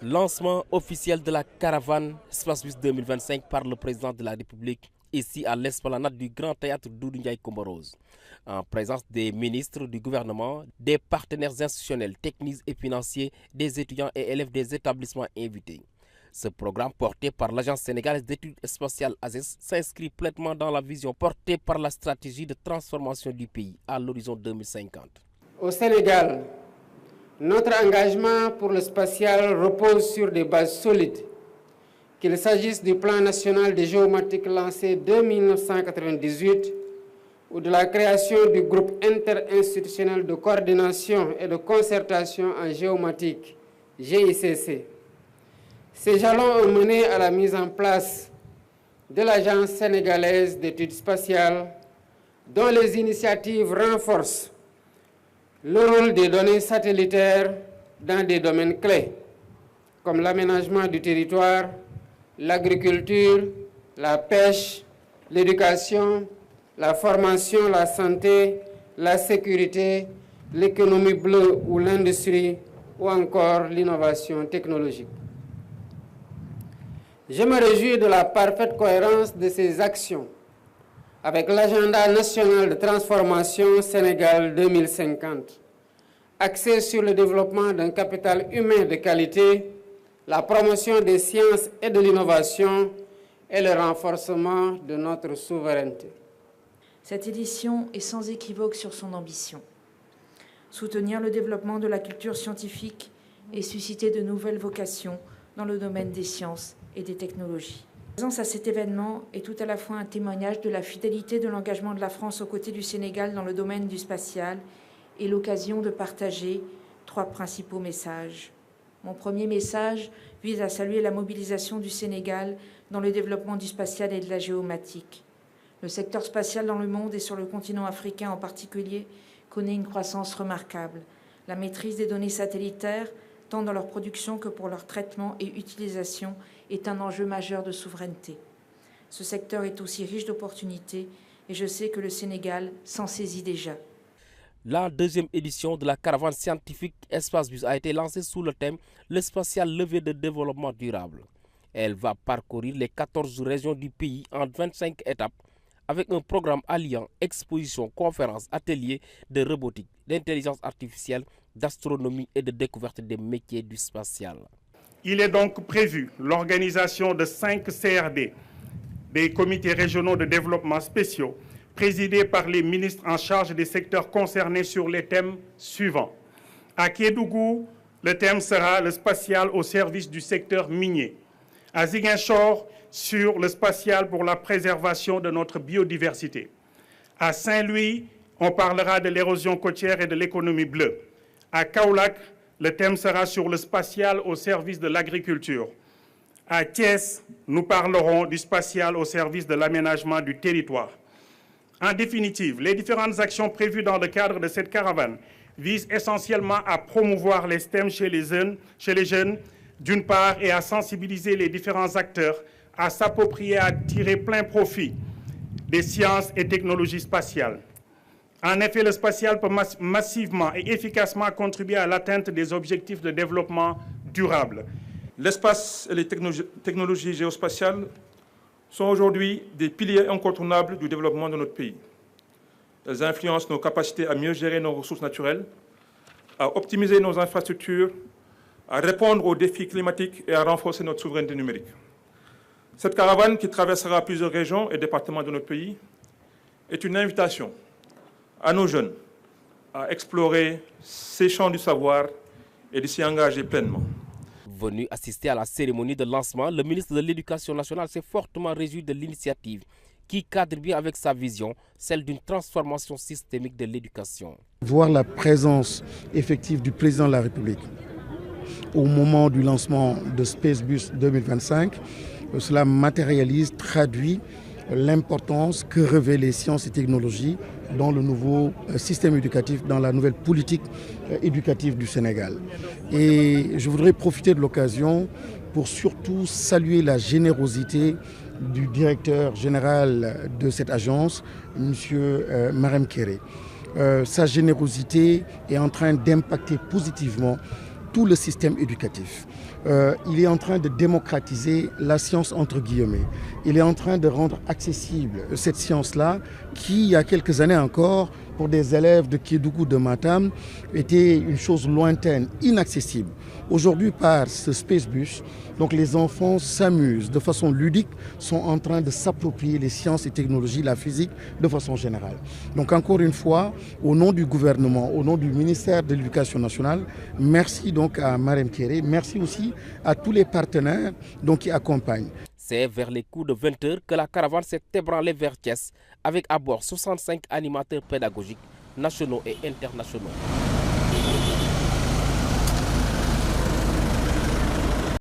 Lancement officiel de la caravane SpaceBus 2025 par le président de la République ici à l'esplanade du Grand Théâtre Doudou Ndiaye Coumba Rose, en présence des ministres du gouvernement, des partenaires institutionnels, techniques et financiers, des étudiants et élèves des établissements invités. Ce programme porté par l'Agence sénégalaise d'études spatiales ASES s'inscrit pleinement dans la vision portée par la stratégie de transformation du pays à l'horizon 2050. Au Sénégal, notre engagement pour le spatial repose sur des bases solides, qu'il s'agisse du plan national des géomatiques lancé dès 1998 ou de la création du groupe interinstitutionnel de coordination et de concertation en géomatique, GICC. Ces jalons ont mené à la mise en place de l'Agence sénégalaise d'études spatiales, dont les initiatives renforcent le rôle des données satellitaires dans des domaines clés, comme l'aménagement du territoire, l'agriculture, la pêche, l'éducation, la formation, la santé, la sécurité, l'économie bleue ou l'industrie, ou encore l'innovation technologique. Je me réjouis de la parfaite cohérence de ces actions avec l'agenda national de transformation Sénégal 2050, axé sur le développement d'un capital humain de qualité, la promotion des sciences et de l'innovation et le renforcement de notre souveraineté. Cette édition est sans équivoque sur son ambition. Soutenir le développement de la culture scientifique et susciter de nouvelles vocations dans le domaine des sciences et des technologies. La présence à cet événement est tout à la fois un témoignage de la fidélité de l'engagement de la France aux côtés du Sénégal dans le domaine du spatial et l'occasion de partager 3 principaux messages. Mon premier message vise à saluer la mobilisation du Sénégal dans le développement du spatial et de la géomatique. Le secteur spatial dans le monde et sur le continent africain en particulier connaît une croissance remarquable. La maîtrise des données satellitaires, tant dans leur production que pour leur traitement et utilisation, est un enjeu majeur de souveraineté. Ce secteur est aussi riche d'opportunités et je sais que le Sénégal s'en saisit déjà. La deuxième édition de la caravane scientifique SpaceBus a été lancée sous le thème « Le spatial levier de développement durable ». Elle va parcourir les 14 régions du pays en 25 étapes avec un programme alliant expositions, conférences, ateliers de robotique, d'intelligence artificielle, d'astronomie et de découverte des métiers du spatial. Il est donc prévu l'organisation de 5 CRD, des comités régionaux de développement spéciaux, présidés par les ministres en charge des secteurs concernés sur les thèmes suivants. À Kédougou, le thème sera le spatial au service du secteur minier. À Ziguinchor, sur le spatial pour la préservation de notre biodiversité. À Saint-Louis, on parlera de l'érosion côtière et de l'économie bleue. À Kaolack, le thème sera sur le spatial au service de l'agriculture. À Thiès, nous parlerons du spatial au service de l'aménagement du territoire. En définitive, les différentes actions prévues dans le cadre de cette caravane visent essentiellement à promouvoir les STEM chez les jeunes, d'une part, et à sensibiliser les différents acteurs à s'approprier, à tirer plein profit des sciences et technologies spatiales. En effet, le spatial peut massivement et efficacement contribuer à l'atteinte des objectifs de développement durable. L'espace et les technologies géospatiales sont aujourd'hui des piliers incontournables du développement de notre pays. Elles influencent nos capacités à mieux gérer nos ressources naturelles, à optimiser nos infrastructures, à répondre aux défis climatiques et à renforcer notre souveraineté numérique. Cette caravane, qui traversera plusieurs régions et départements de notre pays, est une invitation à nos jeunes à explorer ces champs du savoir et de s'y engager pleinement. Venu assister à la cérémonie de lancement, le ministre de l'Éducation nationale s'est fortement réjoui de l'initiative qui cadre bien avec sa vision, celle d'une transformation systémique de l'éducation. Voir la présence effective du président de la République au moment du lancement de SpaceBus 2025, cela matérialise, traduit l'importance que revêt les sciences et technologies dans le nouveau système éducatif, dans la nouvelle politique éducative du Sénégal. Et je voudrais profiter de l'occasion pour surtout saluer la générosité du directeur général de cette agence, M. Marem Kéré. sa générosité est en train d'impacter positivement tout le système éducatif. Il est en train de démocratiser la science entre guillemets. Il est en train de rendre accessible cette science-là qui, il y a quelques années encore, pour des élèves de Kédougou, de Matam, était une chose lointaine, inaccessible. Aujourd'hui, par ce Spacebus, donc les enfants s'amusent de façon ludique, sont en train de s'approprier les sciences et technologies, la physique de façon générale. Donc encore une fois, au nom du gouvernement, au nom du ministère de l'Éducation nationale, merci donc à Marème Kéré, merci aussi à tous les partenaires donc, qui accompagnent. C'est vers les coups de 20 h que la caravane s'est ébranlée vers Thiès avec à bord 65 animateurs pédagogiques nationaux et internationaux.